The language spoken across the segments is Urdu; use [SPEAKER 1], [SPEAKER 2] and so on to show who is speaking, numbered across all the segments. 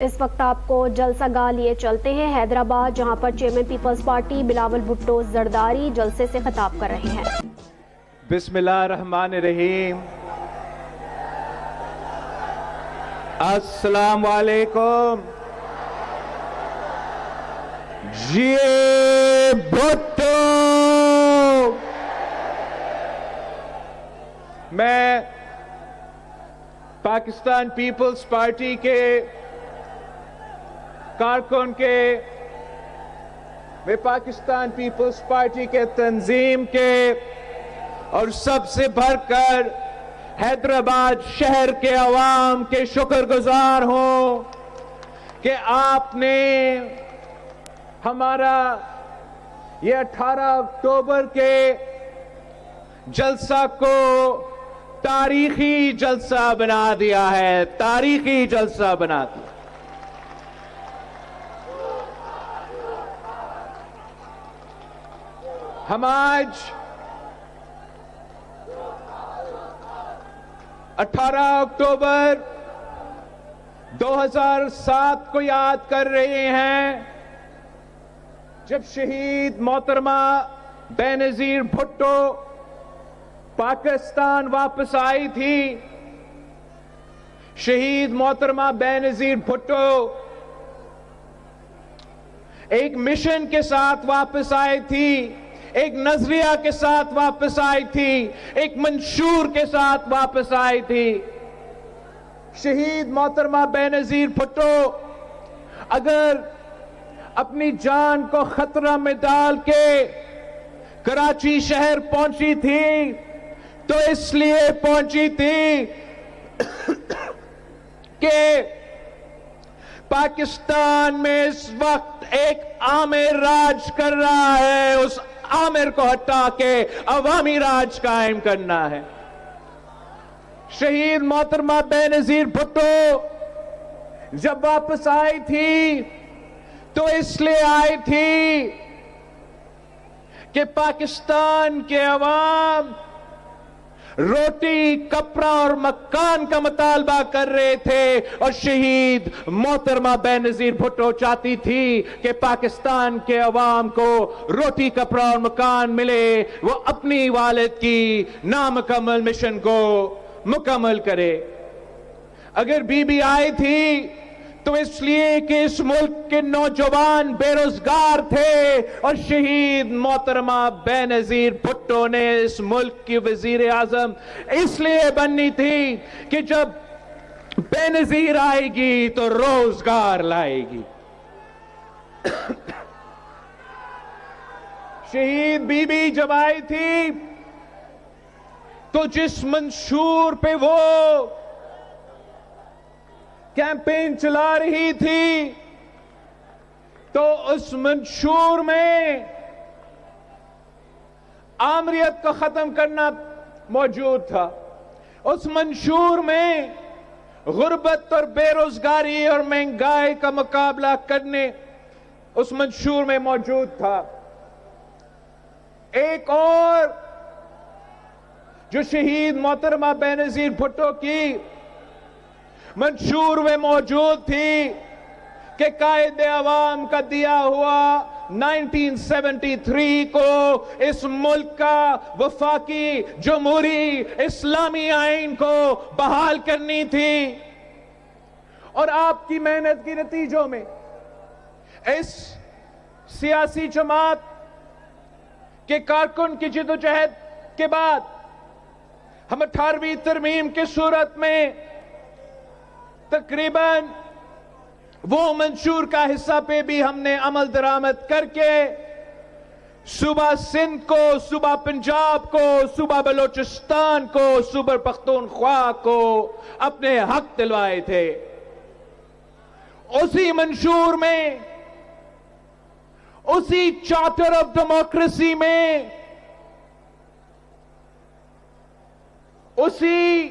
[SPEAKER 1] اس وقت آپ کو جلسہ گاہ لیے چلتے ہیں حیدرآباد، جہاں پر چیئرمین پیپلز پارٹی بلاول بھٹو زرداری جلسے سے خطاب کر رہے ہیں۔
[SPEAKER 2] بسم اللہ الرحمن الرحیم۔ السلام علیکم۔ جی بھٹو، میں پاکستان پیپلز پارٹی کے کارکن میں پاکستان پیپلز پارٹی کے تنظیم کے اور سب سے بڑھ کر حیدرآباد شہر کے عوام کے شکر گزار ہوں کہ آپ نے ہمارا یہ 18 اکتوبر کے جلسہ کو تاریخی جلسہ بنا دیا ہے، تاریخی جلسہ بنا دیا۔ ہم آج 18 اکتوبر 2007 کو یاد کر رہے ہیں، جب شہید محترمہ بے نظیر بھٹو پاکستان واپس آئی تھی۔ شہید محترمہ بے نظیر بھٹو ایک مشن کے ساتھ واپس آئی تھی، ایک نظریہ کے ساتھ واپس آئی تھی، ایک منشور کے ساتھ واپس آئی تھی۔ شہید محترمہ بے نظیر بھٹو اگر اپنی جان کو خطرہ میں ڈال کے کراچی شہر پہنچی تھی تو اس لیے پہنچی تھی کہ پاکستان میں اس وقت ایک آمر راج کر رہا ہے، اس آمر کو ہٹا کے عوامی راج قائم کرنا ہے۔ شہید محترمہ بے نظیر بھٹو جب واپس آئی تھی تو اس لیے آئی تھی کہ پاکستان کے عوام روٹی، کپڑا اور مکان کا مطالبہ کر رہے تھے، اور شہید محترمہ بے نظیر بھٹو چاہتی تھی کہ پاکستان کے عوام کو روٹی، کپڑا اور مکان ملے، وہ اپنی والد کی نامکمل مشن کو مکمل کرے۔ اگر بی بی آئی تھی تو اس لیے کہ اس ملک کے نوجوان بے روزگار تھے، اور شہید محترمہ بے نظیر بھٹو نے اس ملک کی وزیر اعظم اس لیے بننی تھی کہ جب بے نظیر آئے گی تو روزگار لائے گی۔ شہید بی بی جب آئی تھی تو جس منشور پہ وہ کیمپین چلا رہی تھی تو اس منشور میں آمریت کو ختم کرنا موجود تھا، اس منشور میں غربت اور بے روزگاری اور مہنگائی کا مقابلہ کرنے اس منشور میں موجود تھا۔ ایک اور جو شہید محترمہ بے نظیر بھٹو کی منشور میں موجود تھی کہ قائد عوام کا دیا ہوا 1973 کو اس ملک کا وفاقی جمہوری اسلامی آئین کو بحال کرنی تھی، اور آپ کی محنت کے نتیجوں میں اس سیاسی جماعت کے کارکن کی جدوجہد کے بعد ہم 18ویں ترمیم کی صورت میں تقریباً وہ منشور کا حصہ پہ بھی ہم نے عمل درآمد کر کے صوبہ سندھ کو، صوبہ پنجاب کو، صوبہ بلوچستان کو، صوبہ پختونخوا کو اپنے حق دلوائے تھے۔ اسی منشور میں، اسی چارٹر آف ڈیموکریسی میں، اسی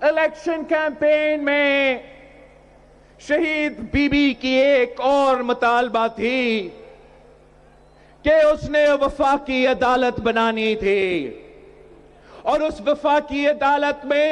[SPEAKER 2] الیکشن کیمپین میں شہید بی بی کی ایک اور مطالبہ تھی کہ اس نے وفاقی عدالت بنانی تھی، اور اس وفاقی عدالت میں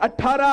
[SPEAKER 2] 18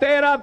[SPEAKER 2] 13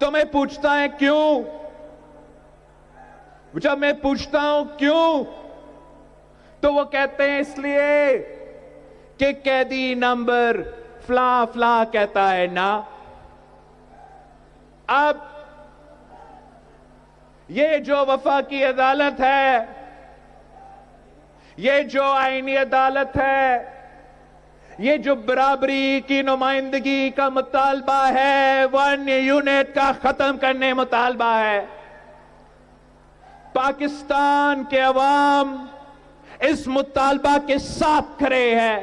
[SPEAKER 2] تو میں پوچھتا ہے کیوں؟ جب میں پوچھتا ہوں کیوں تو وہ کہتے ہیں اس لیے کہ قیدی نمبر فلاں فلاں کہتا ہے نا. اب یہ جو وفاقی عدالت ہے، یہ جو آئینی عدالت ہے، یہ جو برابری کی نمائندگی کا مطالبہ ہے، 1 یونٹ کا ختم کرنے مطالبہ ہے، پاکستان کے عوام اس مطالبہ کے ساتھ کھڑے ہیں.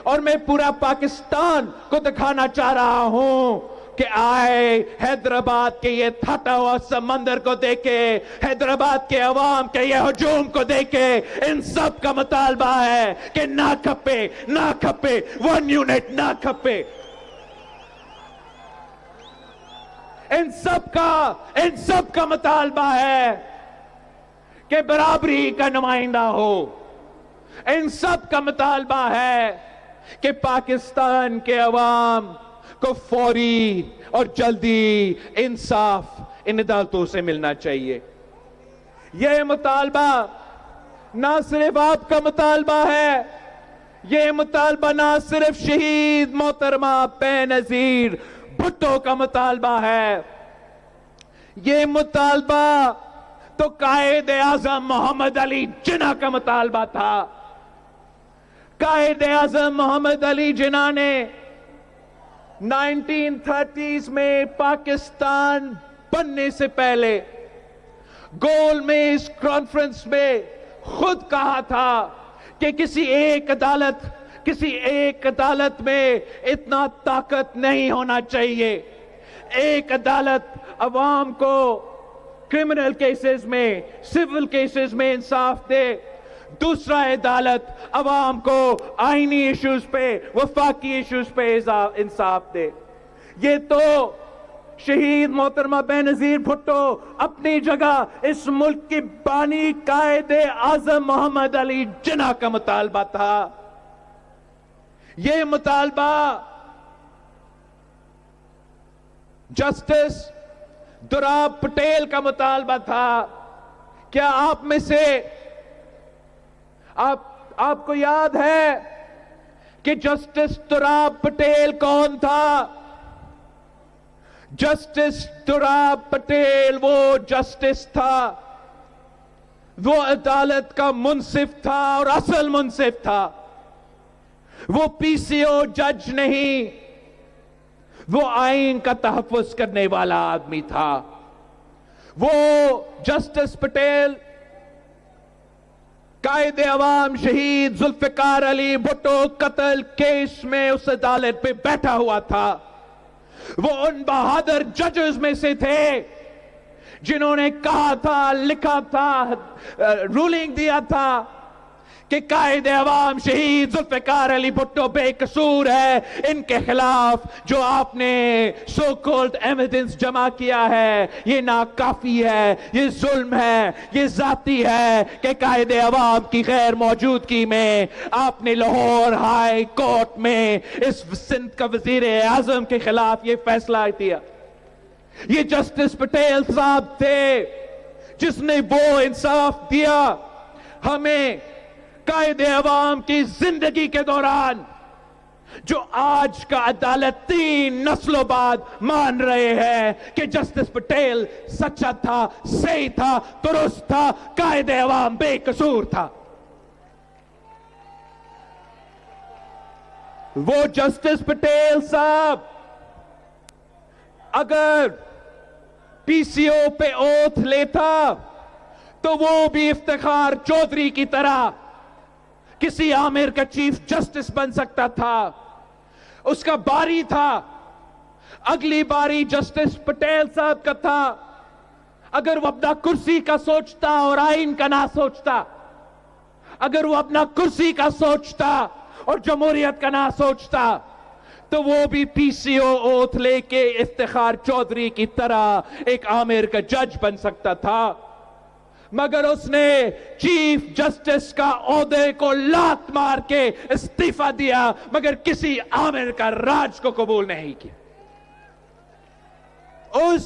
[SPEAKER 2] اور میں پورا پاکستان کو دکھانا چاہ رہا ہوں کہ آئے حیدرآباد کے یہ تھٹا ہوا سمندر کو دیکھے، حیدرآباد کے عوام کے یہ ہجوم کو دیکھے. ان سب کا مطالبہ ہے کہ نہ کھپے، نہ کھپے، 1 یونٹ نہ کھپے. ان سب کا مطالبہ ہے کہ برابری کا نمائندہ ہو. ان سب کا مطالبہ ہے کہ پاکستان کے عوام کو فوری اور جلدی انصاف ان عدالتوں سے ملنا چاہیے. یہ مطالبہ نہ صرف آپ کا مطالبہ ہے، یہ مطالبہ نہ صرف شہید محترمہ بے-نظیر بھٹو کا مطالبہ ہے، یہ مطالبہ تو قائد اعظم محمد علی جناح کا مطالبہ تھا. قائد اعظم محمد علی جناح نے 1930s میں پاکستان بننے سے پہلے گول میز کانفرنس میں خود کہا تھا کہ کسی ایک عدالت میں اتنا طاقت نہیں ہونا چاہیے. ایک عدالت عوام کو کرمنل کیسز میں، سول کیسز میں انصاف دے، دوسرا عدالت عوام کو آئینی ایشوز پہ، وفاقی ایشوز پہ انصاف دے. یہ تو شہید محترمہ بے-نظیر بھٹو اپنی جگہ اس ملک کی بانی قائد اعظم محمد علی جناح کا مطالبہ تھا. یہ مطالبہ جسٹس دوراب پٹیل کا مطالبہ تھا. کیا آپ میں سے آپ کو یاد ہے کہ جسٹس دوراب پٹیل کون تھا؟ جسٹس دوراب پٹیل وہ جسٹس تھا، وہ عدالت کا منصف تھا اور اصل منصف تھا. وہ پی سی او جج نہیں، وہ آئین کا تحفظ کرنے والا آدمی تھا. وہ جسٹس پٹیل قائد عوام شہید ذوالفقار علی بھٹو قتل کیس میں اس عدالت پہ بیٹھا ہوا تھا. وہ ان بہادر ججز میں سے تھے جنہوں نے کہا تھا، لکھا تھا، رولنگ دیا تھا کہ قائد عوام شہید ذوالفقار علی بھٹو بے قصور ہے. ان کے خلاف جو آپ نے سو کولڈ ایویڈنس جمع کیا ہے یہ ناکافی ہے، یہ ظلم ہے، یہ ذاتی ہے کہ قائد عوام کی غیر موجودگی میں آپ نے لاہور ہائی کورٹ میں اس سندھ کا وزیر اعظم کے خلاف یہ فیصلہ دیا. یہ جسٹس پٹیل صاحب تھے جس نے وہ انصاف دیا ہمیں قائد عوام کی زندگی کے دوران، جو آج کا عدالت 3 نسلوں بعد مان رہے ہیں کہ جسٹس پٹیل سچا تھا، صحیح تھا، درست تھا، قائد عوام بے قصور تھا. وہ جسٹس پٹیل صاحب اگر پی سی او پہ اوتھ لیتا تو وہ بھی افتخار چودھری کی طرح کسی عامر کا چیف جسٹس بن سکتا تھا. اس کا باری تھا، اگلی باری جسٹس پٹیل صاحب کا تھا. اگر وہ اپنا کرسی کا سوچتا اور آئین کا نہ سوچتا، اگر وہ اپنا کرسی کا سوچتا اور جمہوریت کا نہ سوچتا تو وہ بھی پی سی او اوتھ لے کے افتخار چودھری کی طرح ایک عامر کا جج بن سکتا تھا. مگر اس نے چیف جسٹس کا عہدے کو لات مار کے استعفیٰ دیا، مگر کسی عامر کا راج کو قبول نہیں کیا. اس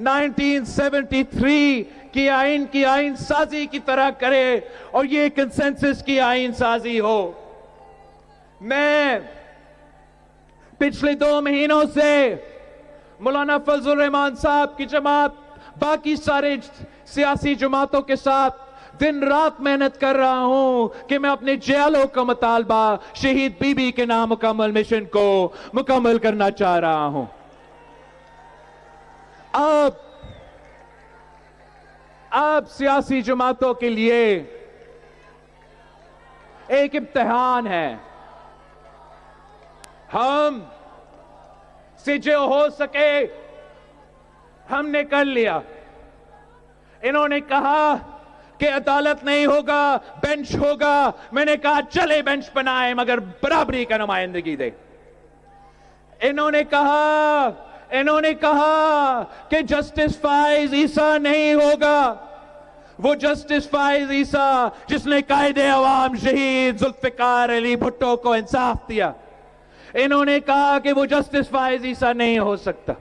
[SPEAKER 2] 1973 کی آئین سازی کی طرح کرے اور یہ کنسنسس کی آئین سازی ہو. میں پچھلے 2 مہینوں سے مولانا فضل الرحمان صاحب کی جماعت باقی سارے سیاسی جماعتوں کے ساتھ دن رات محنت کر رہا ہوں کہ میں اپنے جیلوں کا مطالبہ شہید بی بی کے نامکمل مشن کو مکمل کرنا چاہ رہا ہوں. اب سیاسی جماعتوں کے لیے ایک امتحان ہے. ہم سے جو ہو سکے ہم نے کر لیا. انہوں نے کہا کہ عدالت نہیں ہوگا، بینچ ہوگا. میں نے کہا چلے بینچ بنائیں مگر برابری کا نمائندگی دے. انہوں نے کہا کہ جسٹس فائز عیسیٰ نہیں ہوگا. وہ جسٹس فائز عیسیٰ جس نے قائد عوام شہید ذوالفقار علی بھٹو کو انصاف دیا. انہوں نے کہا کہ وہ جسٹس فائز عیسیٰ نہیں ہو سکتا.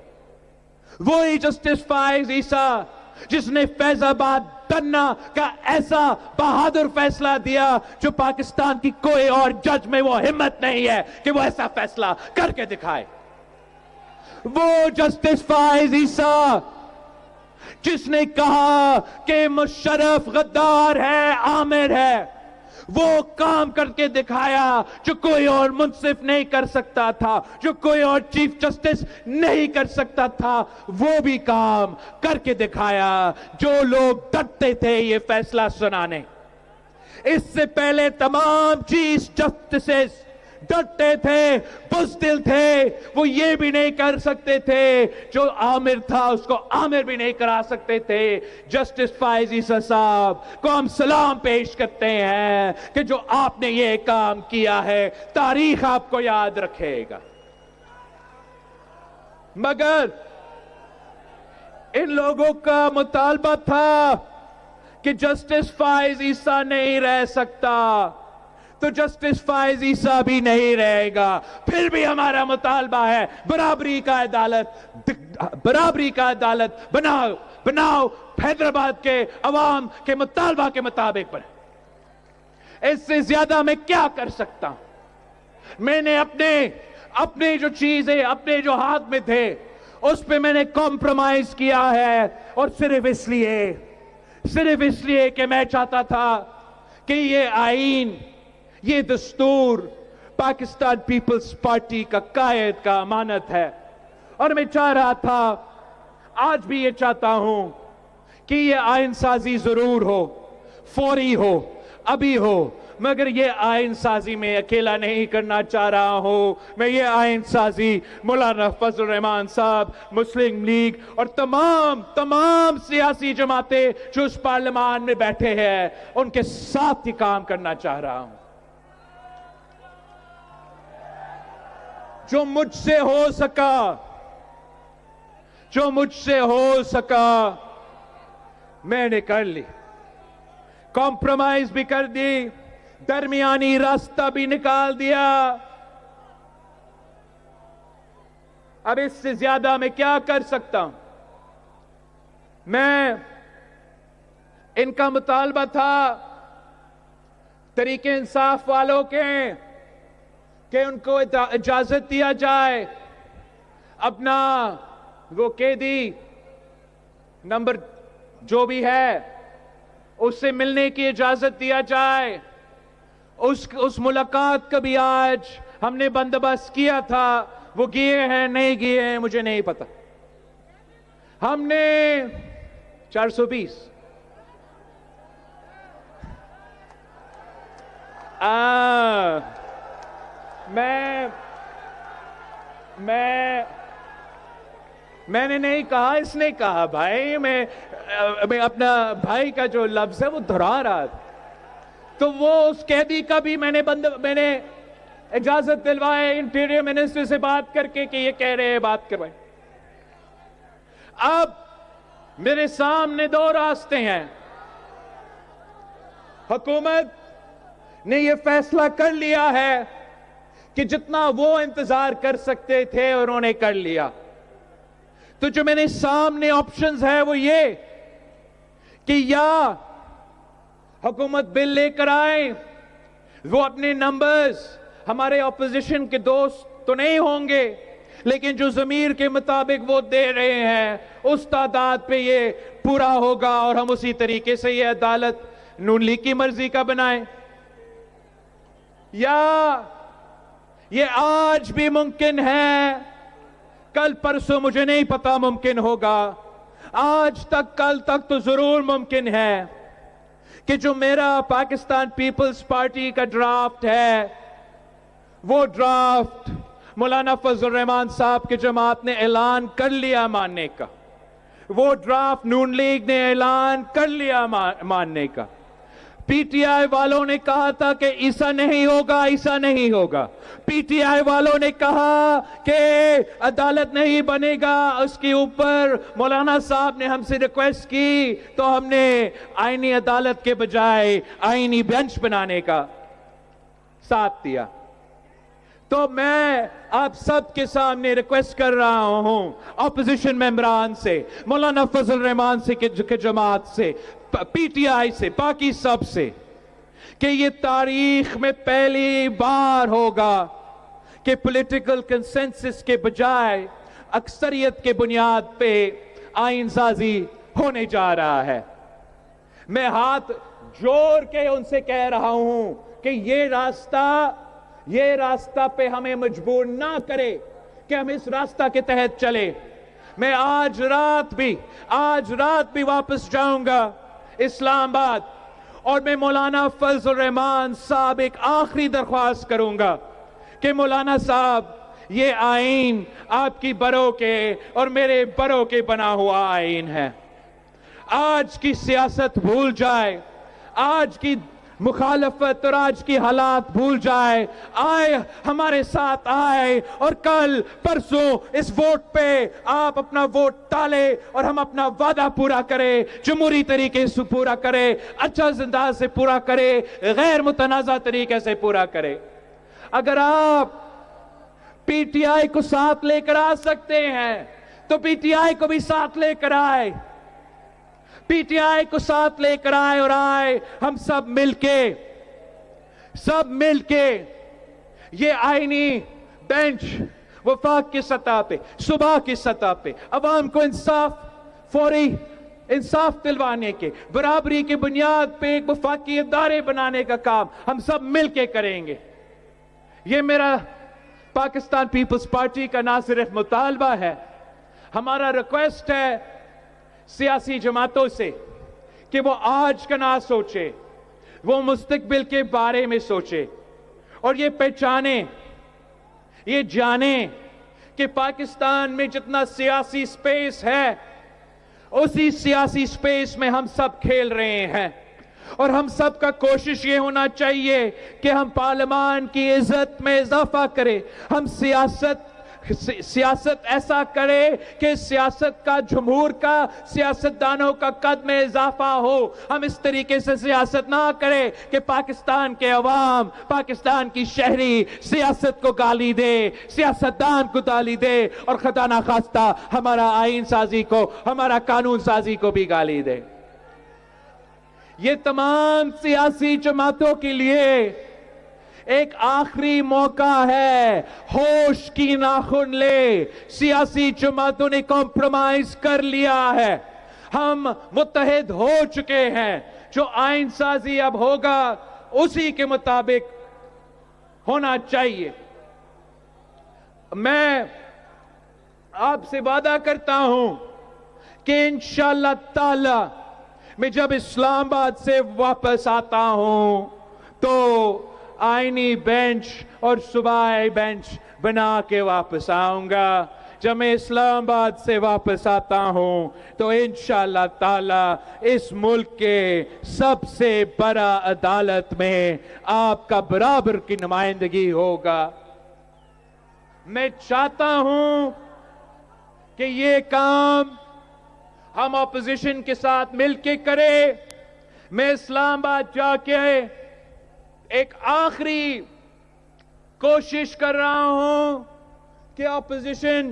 [SPEAKER 2] وہی جسٹس فائز عیسیٰ جس نے فیض آباد دھرنا کا ایسا بہادر فیصلہ دیا جو پاکستان کی کوئی اور جج میں وہ ہمت نہیں ہے کہ وہ ایسا فیصلہ کر کے دکھائے. وہ جسٹس فائز عیسیٰ جس نے کہا کہ مشرف غدار ہے، عامر ہے، وہ کام کر کے دکھایا جو کوئی اور منصف نہیں کر سکتا تھا، جو کوئی اور چیف جسٹس نہیں کر سکتا تھا. وہ بھی کام کر کے دکھایا جو لوگ ڈرتے تھے یہ فیصلہ سنانے. اس سے پہلے تمام چیف جسٹسز ڈرتے تھے، بزدل تھے. وہ یہ بھی نہیں کر سکتے تھے جو عامر تھا اس کو عامر بھی نہیں کرا سکتے تھے. جسٹس فائز عیسیٰ صاحب کو ہم سلام پیش کرتے ہیں کہ جو آپ نے یہ کام کیا ہے تاریخ آپ کو یاد رکھے گا. مگر ان لوگوں کا مطالبہ تھا کہ جسٹس فائز عیسیٰ نہیں رہ سکتا تو جسٹس فائز عیسیٰ بھی نہیں رہے گا. پھر بھی ہمارا مطالبہ ہے برابری کا عدالت بناؤ. حیدرآباد کے عوام کے مطالبہ کے مطابق بنے. اس سے زیادہ میں کیا کر سکتا ہوں؟ میں نے اپنے جو چیزیں اپنے جو ہاتھ میں تھے اس پہ میں نے کمپرومائز کیا ہے. اور صرف اس لیے کہ میں چاہتا تھا کہ یہ آئین، یہ دستور پاکستان پیپلز پارٹی کا قائد کا امانت ہے. اور میں چاہ رہا تھا، آج بھی یہ چاہتا ہوں کہ یہ آئین سازی ضرور ہو، فوری ہو، ابھی ہو. مگر یہ آئین سازی میں اکیلا نہیں کرنا چاہ رہا ہوں. میں یہ آئین سازی مولانا فضل الرحمان صاحب، مسلم لیگ اور تمام سیاسی جماعتیں جو اس پارلیمان میں بیٹھے ہیں ان کے ساتھ ہی کام کرنا چاہ رہا ہوں. جو مجھ سے ہو سکا میں نے کر لی. کمپرومائز بھی کر دی، درمیانی راستہ بھی نکال دیا. اب اس سے زیادہ میں کیا کر سکتا ہوں؟ میں ان کا مطالبہ تھا تحریک انصاف والوں کے کہ ان کو اجازت دیا جائے اپنا وہ قیدی نمبر جو بھی ہے اس سے ملنے کی اجازت دیا جائے. اس ملاقات کا بھی آج ہم نے بندوبست کیا تھا. وہ گئے ہیں نہیں گئے ہیں مجھے نہیں پتا. ہم نے 420 میں نے نہیں کہا، اس نے کہا. بھائی میں اپنا بھائی کا جو لفظ ہے وہ دہرا رہا تھا. تو وہ اس قیدی کا بھی میں نے اجازت دلوائے انٹیریئر منسٹر سے بات کر کے کہ یہ کہہ رہے ہیں بات کروائے. اب میرے سامنے 2 راستے ہیں. حکومت نے یہ فیصلہ کر لیا ہے کہ جتنا وہ انتظار کر سکتے تھے انہوں نے کر لیا. تو جو میرے سامنے آپشنز ہے وہ یہ کہ یا حکومت بل لے کر آئے، وہ اپنے نمبرز ہمارے اپوزیشن کے دوست تو نہیں ہوں گے لیکن جو ضمیر کے مطابق وہ دے رہے ہیں اس تعداد پہ یہ پورا ہوگا اور ہم اسی طریقے سے یہ عدالت نون لیگ کی مرضی کا بنائیں، یا یہ آج بھی ممکن ہے، کل پرسوں مجھے نہیں پتا ممکن ہوگا، آج تک کل تک تو ضرور ممکن ہے کہ جو میرا پاکستان پیپلز پارٹی کا ڈرافٹ ہے وہ ڈرافٹ مولانا فضل الرحمان صاحب کی جماعت نے اعلان کر لیا ماننے کا، وہ ڈرافٹ نون لیگ نے اعلان کر لیا ماننے کا، پی ٹی آئی والوں نے کہا تھا کہ ایسا نہیں ہوگا، ایسا نہیں ہوگا، پی ٹی آئی والوں نے کہا کہ عدالت نہیں بنے گا، اس کے اوپر مولانا صاحب نے ہم سے ریکویسٹ کی تو ہم نے آئینی عدالت کے بجائے آئینی بینچ بنانے کا ساتھ دیا۔ تو میں آپ سب کے سامنے ریکویسٹ کر رہا ہوں اپوزیشن ممبران سے، مولانا فضل الرحمان سے کے جماعت سے، پی ٹی آئی سے، باقی سب سے، کہ یہ تاریخ میں پہلی بار ہوگا کہ پولیٹیکل کنسنسس کے بجائے اکثریت کے بنیاد پہ آئین سازی ہونے جا رہا ہے۔ میں ہاتھ جوڑ کے ان سے کہہ رہا ہوں کہ یہ راستہ پہ ہمیں مجبور نہ کرے کہ ہم اس راستہ کے تحت چلے۔ میں آج رات بھی واپس جاؤں گا اسلام آباد اور میں مولانا فضل الرحمان صاحب ایک آخری درخواست کروں گا کہ مولانا صاحب یہ آئین آپ کی بروں کے اور میرے بروں کے بنا ہوا آئین ہے، آج کی سیاست بھول جائے، آج کی مخالفت اور آج کی حالات بھول جائے، آئے ہمارے ساتھ آئے اور کل پرسوں اس ووٹ پہ آپ اپنا ووٹ ڈالے اور ہم اپنا وعدہ پورا کرے، جمہوری طریقے سے پورا کرے، اچھا انداز سے پورا کرے، غیر متنازع طریقے سے پورا کرے۔ اگر آپ پی ٹی آئی کو ساتھ لے کر آ سکتے ہیں تو پی ٹی آئی کو بھی ساتھ لے کر آئے، پی ٹی آئی کو ساتھ لے کر آئے اور ہم سب مل کے یہ آئینی بینچ وفاق کی سطح پہ، صوبہ کی سطح پہ عوام کو فوری انصاف دلوانے کے، برابری کی بنیاد پہ ایک وفاقی ادارے بنانے کا کام ہم سب مل کے کریں گے۔ یہ میرا پاکستان پیپلز پارٹی کا نہ صرف مطالبہ ہے، ہمارا ریکویسٹ ہے سیاسی جماعتوں سے کہ وہ آج کا نہ سوچے، وہ مستقبل کے بارے میں سوچے اور یہ پہچانے، یہ جانے کہ پاکستان میں جتنا سیاسی سپیس ہے اسی سیاسی سپیس میں ہم سب کھیل رہے ہیں، اور ہم سب کا کوشش یہ ہونا چاہیے کہ ہم پارلیمان کی عزت میں اضافہ کریں، ہم سیاست ایسا کرے کہ سیاست کا، جمہور کا، سیاستدانوں کا قد میں اضافہ ہو۔ ہم اس طریقے سے سیاست نہ کرے کہ پاکستان کے عوام، پاکستان کی شہری سیاست کو گالی دے، سیاستدان کو گالی دے اور خدا نخواستہ ہمارا آئین سازی کو، ہمارا قانون سازی کو بھی گالی دے۔ یہ تمام سیاسی جماعتوں کے لیے ایک آخری موقع ہے، ہوش کی ناخن لے۔ سیاسی جماعتوں نے کمپرومائز کر لیا ہے، ہم متحد ہو چکے ہیں، جو آئین سازی اب ہوگا اسی کے مطابق ہونا چاہیے۔ میں آپ سے وعدہ کرتا ہوں کہ انشاءاللہ تعالی میں جب اسلام آباد سے واپس آتا ہوں تو آئینی بینچ اور صوبائی بینچ بنا کے واپس آؤں گا۔ جب میں اسلام آباد سے واپس آتا ہوں تو انشاءاللہ تعالی اس ملک کے سب سے بڑا عدالت میں آپ کا برابر کی نمائندگی ہوگا۔ میں چاہتا ہوں کہ یہ کام ہم اپوزیشن کے ساتھ مل کے کرے۔ میں اسلام آباد جا کے ایک آخری کوشش کر رہا ہوں کہ اپوزیشن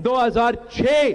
[SPEAKER 2] 2006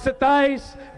[SPEAKER 2] 27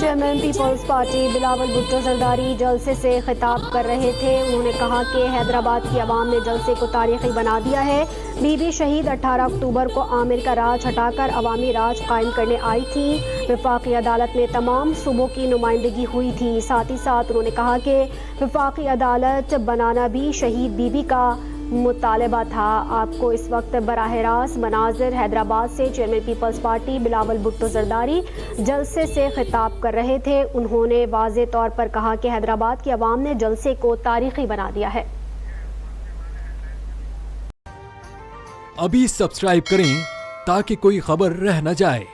[SPEAKER 1] چیئرمین پیپلز پارٹی بلاول بھٹو زرداری جلسے سے خطاب کر رہے تھے. انہوں نے کہا کہ حیدرآباد کی عوام نے جلسے کو تاریخی بنا دیا ہے. بی بی شہید 18 اکتوبر کو عامر کا راج ہٹا کر عوامی راج قائم کرنے آئی تھی. وفاقی عدالت میں تمام صوبوں کی نمائندگی ہوئی تھی. ساتھ ہی ساتھ انہوں نے کہا کہ وفاقی عدالت بنانا بھی شہید بی بی کا مطالبہ تھا. آپ کو اس وقت براہ راست مناظر حیدرآباد سے چیئرمین پیپلز پارٹی بلاول بھٹو زرداری جلسے سے خطاب کر رہے تھے. انہوں نے واضح طور پر کہا کہ حیدرآباد کی عوام نے جلسے کو تاریخی بنا دیا ہے.
[SPEAKER 3] ابھی سبسکرائب کریں تاکہ کوئی خبر رہ نہ جائے.